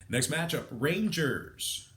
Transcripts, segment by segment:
Next matchup, Rangers.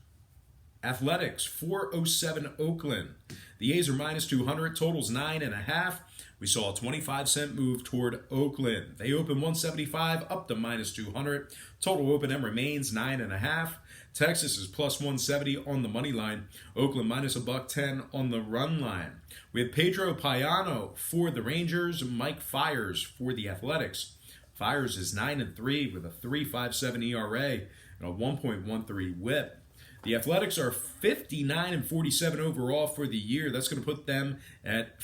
Athletics, 407 Oakland. The A's are minus 200, totals 9.5. We saw a 25-cent move toward Oakland. They open 175 up to minus 200. Total open M remains 9.5. Texas is plus 170 on the money line. Oakland minus a $1.10 on the run line. We have Pedro Payano for the Rangers, Mike Fiers for the Athletics. Fiers is 9-3 with a 3.57 ERA and a 1.13 WHIP. The Athletics are 59-47 overall for the year. That's going to put them at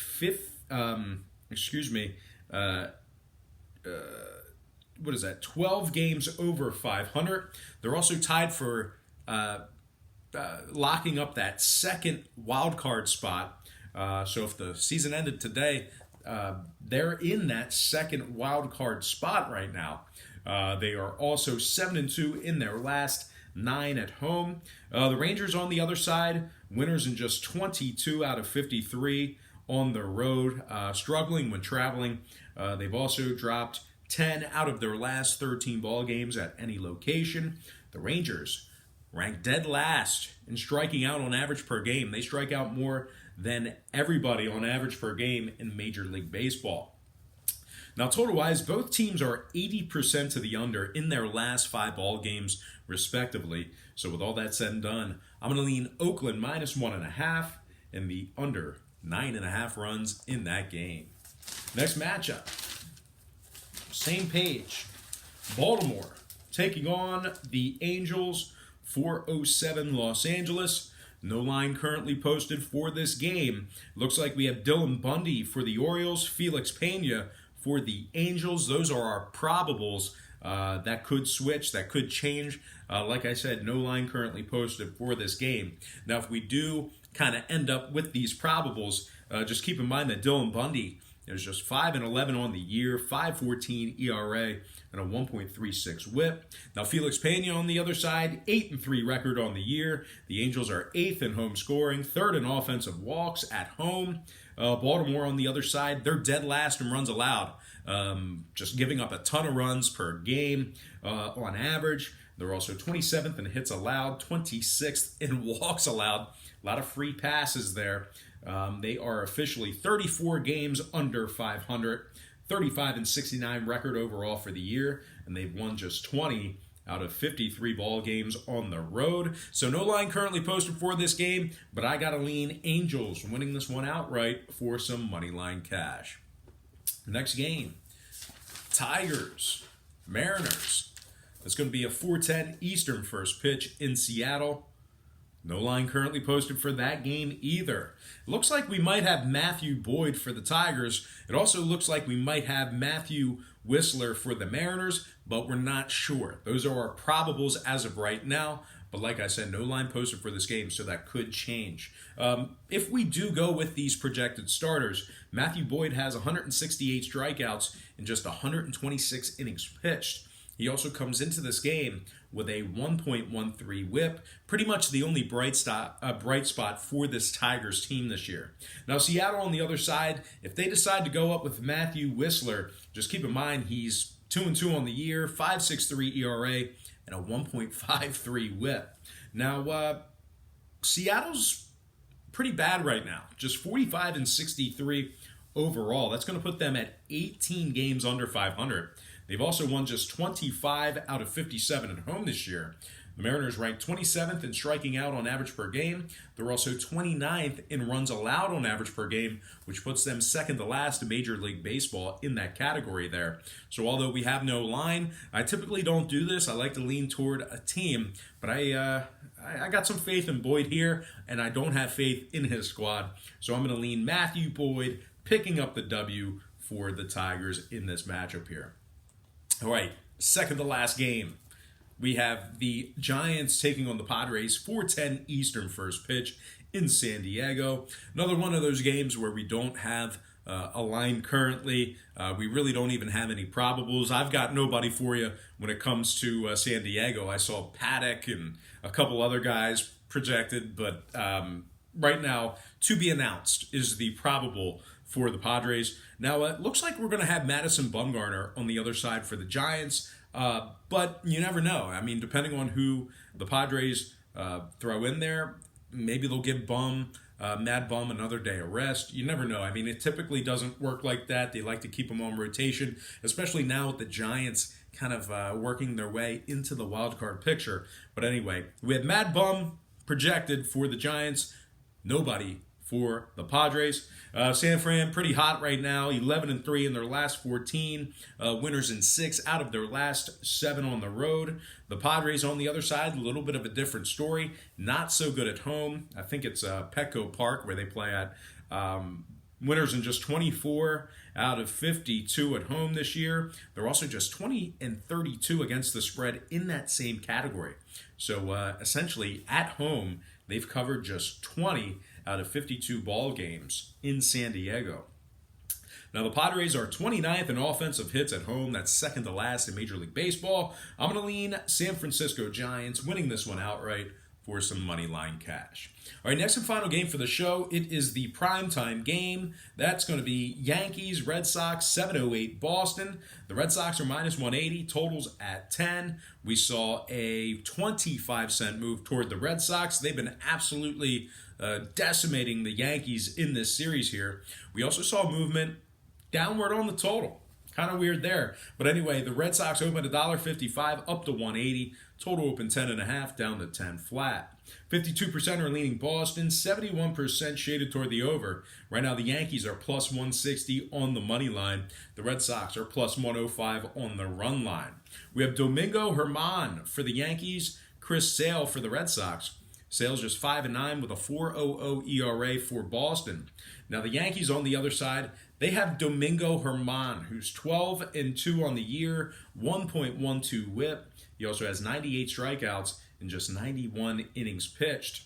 12 games over 500. They're also tied for locking up that second wild card spot. So if the season ended today, they're in that second wild card spot right now. They are also 7-2 in their last 9 at home. The Rangers on the other side, winners in just 22 out of 53 on the road, struggling when traveling. They've also dropped 10 out of their last 13 ball games at any location. The Rangers ranked dead last in striking out on average per game. They strike out more than everybody on average per game in Major League Baseball. Now, total-wise, both teams are 80% to the under in their last 5 ball games, respectively. So with all that said and done, I'm going to lean Oakland minus 1.5 and the under 9.5 runs in that game. Next matchup, same page. Baltimore taking on the Angels, 407 Los Angeles. No line currently posted for this game. Looks like we have Dylan Bundy for the Orioles, Felix Pena for the Angels. Those are our probables. That could switch, that could change. Like I said, no line currently posted for this game. Now, if we do kind of end up with these probables, just keep in mind that Dylan Bundy is just 5-11 on the year, 5.14 ERA, and a 1.36 WHIP. Now, Felix Pena on the other side, 8-3 record on the year. The Angels are 8th in home scoring, 3rd in offensive walks at home. Baltimore on the other side, they're dead last in runs allowed, just giving up a ton of runs per game on average. They're also 27th in hits allowed, 26th in walks allowed. A lot of free passes there. They are officially 34 games under 500, 35-69 record overall for the year, and they've won just 20 out of 53 ball games on the road. So no line currently posted for this game, but I got to lean Angels winning this one outright for some money line cash. Next game, Tigers, Mariners. That's going to be a 4:10 Eastern first pitch in Seattle. No line currently posted for that game either. It looks like we might have Matthew Boyd for the Tigers. It also looks like we might have Matthew Whistler for the Mariners, but we're not sure. Those are our probables as of right now. But like I said, no line posted for this game, so that could change. If we do go with these projected starters, Matthew Boyd has 168 strikeouts in just 126 innings pitched. He also comes into this game with a 1.13 WHIP, pretty much the only bright spot for this Tigers team this year. Now, Seattle on the other side, if they decide to go up with Matthew Whistler, just keep in mind he's 2-2 on the year, 5.63 ERA, and a 1.53 WHIP. Now, Seattle's pretty bad right now, just 45-63 overall. That's going to put them at 18 games under 500. They've also won just 25 out of 57 at home this year. The Mariners ranked 27th in striking out on average per game. They're also 29th in runs allowed on average per game, which puts them second to last in Major League Baseball in that category there. So although we have no line, I typically don't do this. I like to lean toward a team, but I got some faith in Boyd here, and I don't have faith in his squad. So I'm going to lean Matthew Boyd, picking up the W for the Tigers in this matchup here. All right, second to last game. We have the Giants taking on the Padres, 4:10 Eastern first pitch in San Diego. Another one of those games where we don't have a line currently. We really don't even have any probables. I've got nobody for you when it comes to San Diego. I saw Paddock and a couple other guys projected, but right now, to be announced is the probable for the Padres. Now, it looks like we're going to have Madison Bumgarner on the other side for the Giants. But you never know. I mean, depending on who the Padres throw in there, maybe they'll give Mad Bum another day of rest. You never know. I mean, it typically doesn't work like that. They like to keep him on rotation, especially now with the Giants kind of working their way into the wild card picture. But anyway, we have Mad Bum projected for the Giants. Nobody for the Padres. San Fran, pretty hot right now, 11-3 in their last 14, winners in 6 out of their last 7 on the road. The Padres on the other side, a little bit of a different story, not so good at home. I think it's Petco Park where they play at. Winners in just 24 out of 52 at home this year. They're also just 20-32 against the spread in that same category. So essentially at home, they've covered just 20 out of 52 ball games in San Diego. Now, the Padres are 29th in offensive hits at home. That's second to last in Major League Baseball. I'm going to lean San Francisco Giants, winning this one outright for some money line cash. All right, next and final game for the show. It is the primetime game. That's going to be Yankees, Red Sox, 7:08 Boston. The Red Sox are minus 180, totals at 10. We saw a 25-cent move toward the Red Sox. They've been absolutely decimating the Yankees in this series here. We also saw movement downward on the total. Kind of weird there. But anyway, the Red Sox opened $1.55 up to 180. Total open 10.5 down to 10 flat. 52% are leaning Boston, 71% shaded toward the over. Right now, the Yankees are plus 160 on the money line. The Red Sox are plus 105 on the run line. We have Domingo Germán for the Yankees, Chris Sale for the Red Sox. Sale's just 5-9 with a 4.00 ERA for Boston. Now, the Yankees on the other side, they have Domingo Germán, who's 12-2 on the year, 1.12 whip. He also has 98 strikeouts in just 91 innings pitched.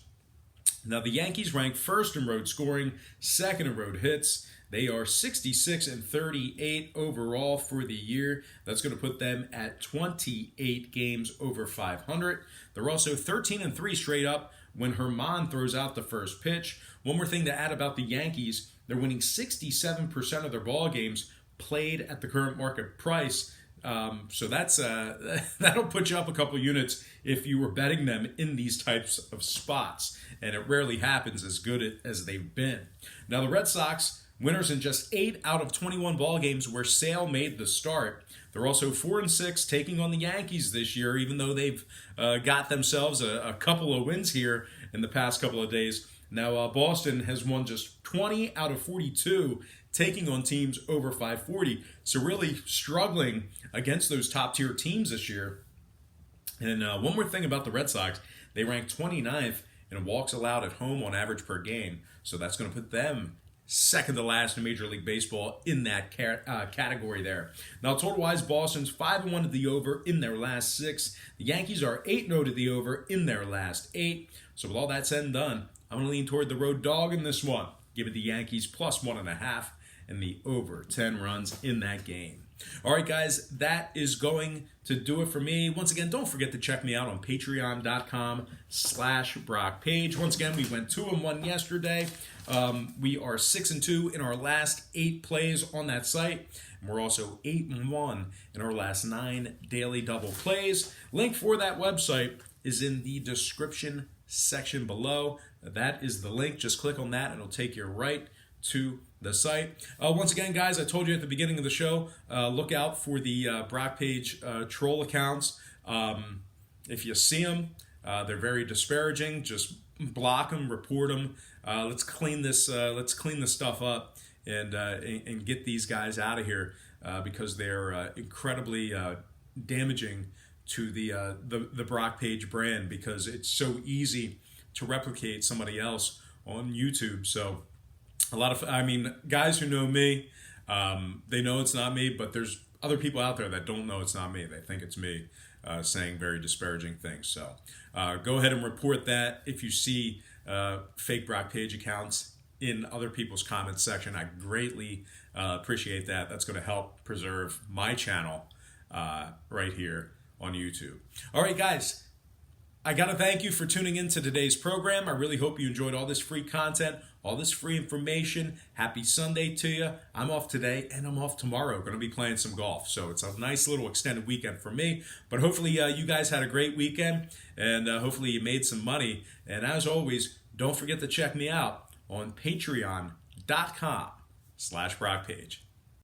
Now, the Yankees rank first in road scoring, second in road hits. They are 66-38 overall for the year. That's going to put them at 28 games over 500. They're also 13-3 straight up when Germán throws out the first pitch. One more thing to add about the Yankees, they're winning 67% of their ball games played at the current market price. So that's that'll put you up a couple units if you were betting them in these types of spots. And it rarely happens as good as they've been. Now, the Red Sox, winners in just 8 out of 21 ball games where Sale made the start. They're also 4-6 taking on the Yankees this year, even though they've got themselves a couple of wins here in the past couple of days. Now, Boston has won just 20 out of 42 taking on teams over 540. So really struggling against those top-tier teams this year. And one more thing about the Red Sox, they rank 29th in walks allowed at home on average per game. So that's going to put them second to last in Major League Baseball in that category there. Now, total-wise, Boston's 5-1 to the over in their last 6. The Yankees are 8-0 to the over in their last 8. So with all that said and done, I'm going to lean toward the road dog in this one. Give it the Yankees plus 1.5 and the over 10 runs in that game. All right, guys, that is going to do it for me. Once again, don't forget to check me out on patreon.com/BrockPage. Once again, we went 2-1 yesterday. We are 6-2 in our last 8 plays on that site. And we're also 8-1 in our last 9 daily double plays. Link for that website is in the description section below. That is the link. Just click on that and it'll take you right to the site. Once again, guys, I told you at the beginning of the show, look out for the Brock Page troll accounts. If you see them, they're very disparaging. Just block them, report them. Let's clean this stuff up and get these guys out of here because they're incredibly damaging to the Brock Page brand because it's so easy to replicate somebody else on YouTube. So a lot of, guys who know me, they know it's not me, but there's other people out there that don't know it's not me. They think it's me saying very disparaging things. So go ahead and report that if you see fake Brock Page accounts in other people's comments section. I greatly appreciate that. That's going to help preserve my channel right here on YouTube. All right, guys. I got to thank you for tuning in to today's program. I really hope you enjoyed all this free content, all this free information. Happy Sunday to you. I'm off today and I'm off tomorrow. Going to be playing some golf. So it's a nice little extended weekend for me. But hopefully you guys had a great weekend and hopefully you made some money. And as always, don't forget to check me out on patreon.com/BrockPage.